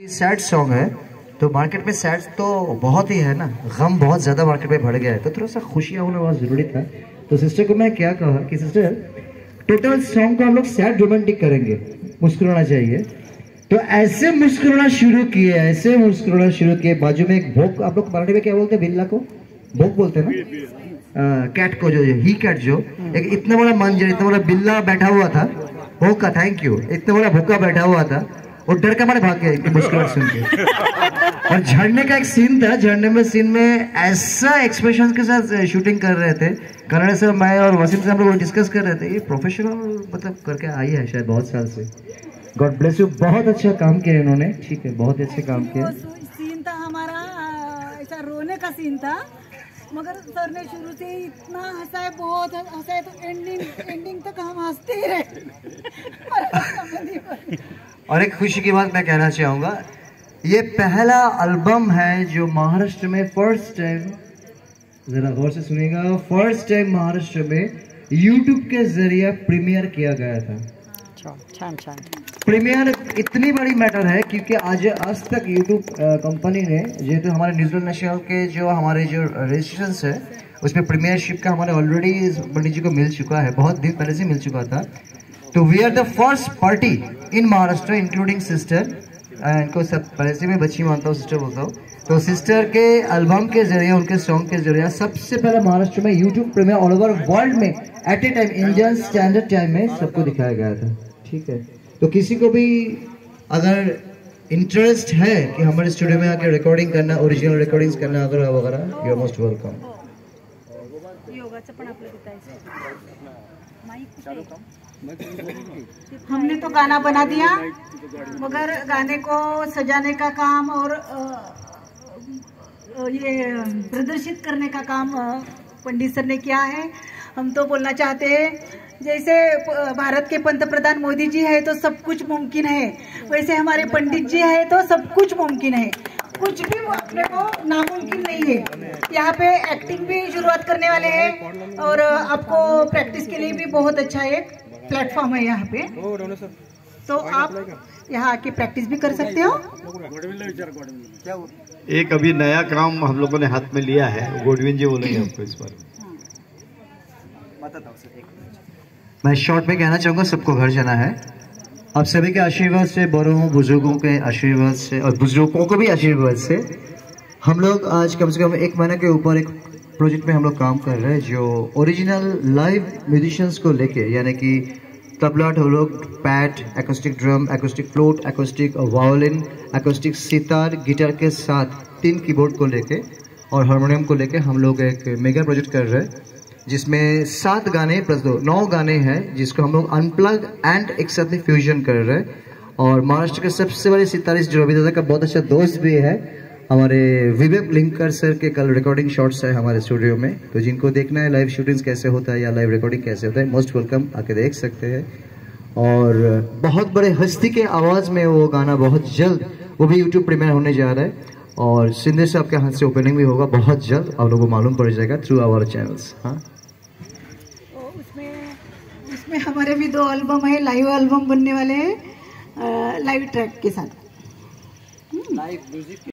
Sad song है तो market में सैड तो बहुत ही है ना, गम बहुत ज़्यादा मार्केट में बढ़ गया है, तो थोड़ा सा खुशियाँ होना बहुत ज़रूरी था। तो सिस्टर को मैं क्या कहा कि सिस्टर टोटल सॉन्ग को हम लोग सैड रोमांटिक करेंगे, मुस्कुराना चाहिए। तो ऐसे मुस्कुराना शुरू किए। बाजू में एक भोग, आप लोग मराठी में क्या बोलते हैं, बिल्ला को भोग बोलते हैं ना, कैट को, जो ही कैट जो एक इतना बड़ा मंजर, इतना बड़ा बिल्ला बैठा हुआ था, भोग का, थैंक यू, इतना बड़ा भोका बैठा हुआ था, वो डर का मारे भाग गया इतनी मुस्कुराहट सुन के। और झरने का एक सीन था, झरने में सीन में ऐसा एक्सप्रेशन के साथ शूटिंग कर रहे थे, कन्नड़ से मैं और वसीम से हम लोग डिस्कस कर रहे थे, ये प्रोफेशनल मतलब करके आई है शायद बहुत साल से। गॉड ब्लेस यू, बहुत अच्छा काम किया इन्होंने, ठीक है, बहुत अच्छे काम किया। सीन था हमारा ऐसा रोने का सीन था, मगर सर ने शुरू से ही इतना हंसाए, बहुत हंसाए, तो एंडिंग तक हम हंसते ही रहे। और एक खुशी की बात मैं कहना चाहूँगा, ये पहला एल्बम है जो महाराष्ट्र में फर्स्ट टाइम, जरा गौर से सुनिएगा, फर्स्ट टाइम महाराष्ट्र में यूट्यूब के जरिए प्रीमियर किया गया था। प्रीमियर इतनी बड़ी मैटर है क्योंकि आज तक यूट्यूब कंपनी ने, जेहेतु हमारे न्यूजीलैंड नेशनल के जो हमारे जो रजिस्ट्रेशन है उसमें प्रीमियरशिप का हमारे ऑलरेडी पंडित जी को मिल चुका है, बहुत दिन पहले से मिल चुका था। तो we are the first party in Maharashtra including sister, इनको सब पहले से मैं बच्ची मानता हूँ, सिस्टर बोलता हूँ। तो सिस्टर के एल्बम के जरिए, उनके सॉन्ग के जरिए सबसे पहले महाराष्ट्र में YouTube premiere all over world में at a time, Indian standard time में सबको दिखाया गया था, ठीक है। तो किसी को भी अगर इंटरेस्ट है कि हमारे स्टूडियो में आके रिकॉर्डिंग करना, ओरिजिनल रिकॉर्डिंग्स करना वगैरह, यू आर मोस्ट वेलकम। हमने तो गाना बना दिया, मगर गाने को सजाने का काम और ये प्रदर्शित करने का काम पंडित सर ने किया है। हम तो बोलना चाहते हैं, जैसे भारत के पंतप्रधान मोदी जी है तो सब कुछ मुमकिन है, वैसे हमारे पंडित जी है तो सब कुछ मुमकिन है, कुछ भी अपने को नामुमकिन नहीं है। यहाँ पे एक्टिंग भी शुरुआत करने वाले हैं और आपको प्रैक्टिस के लिए भी बहुत अच्छा एक प्लेटफॉर्म है यहाँ पे, तो आप यहाँ आके प्रैक्टिस भी कर सकते हो। एक अभी नया काम हम लोगों ने हाथ में लिया है, गोडविन जी बोलेंगे आपको इस बारे में। मैं शॉर्ट में कहना चाहूँगा, सबको घर जाना है, आप सभी के आशीर्वाद से, बड़ों बुजुर्गों के आशीर्वाद से और बुजुर्गों को भी आशीर्वाद से हम लोग आज कम से कम 1 महीने के ऊपर एक प्रोजेक्ट में हम लोग काम कर रहे हैं, जो ओरिजिनल लाइव म्यूजिशियंस को लेके, यानी कि तबला, ढोलक, pad, acrostic drum, acrostic flute, acrostic violin, acrostic sitar, guitar के साथ 3 कीबोर्ड को लेके और हारमोनियम को लेके हम लोग एक मेगा प्रोजेक्ट कर रहे हैं, जिसमें 7 गाने प्लस 2 9 गाने हैं, जिसको हम लोग अनप्लग एंड एक साथ फ्यूजन कर रहे हैं। और महाराष्ट्र के सबसे बड़े सितारिस्ट जो अभी दादा का बहुत अच्छा दोस्त भी है, हमारे विवेक लिंकर सर के कल रिकॉर्डिंग शॉट्स है हमारे स्टूडियो में, तो जिनको देखना है लाइव शूटिंग्स कैसे होता है या लाइव रिकॉर्डिंग कैसे होता है, मोस्ट वेलकम, आके देख सकते हैं। और बहुत बड़े हस्ती के आवाज़ में वो गाना बहुत जल्द, वो भी यूट्यूब प्रीमियर होने जा रहा है और सिंधे साहब के हाथ से ओपनिंग भी होगा बहुत जल्द, आप लोगों को मालूम पड़ जाएगा थ्रू आवर चैनल्स। हाँ, उसमें हमारे भी 2 एल्बम है, लाइव एल्बम बनने वाले हैं, लाइव ट्रैक के साथ, लाइव म्यूजिक।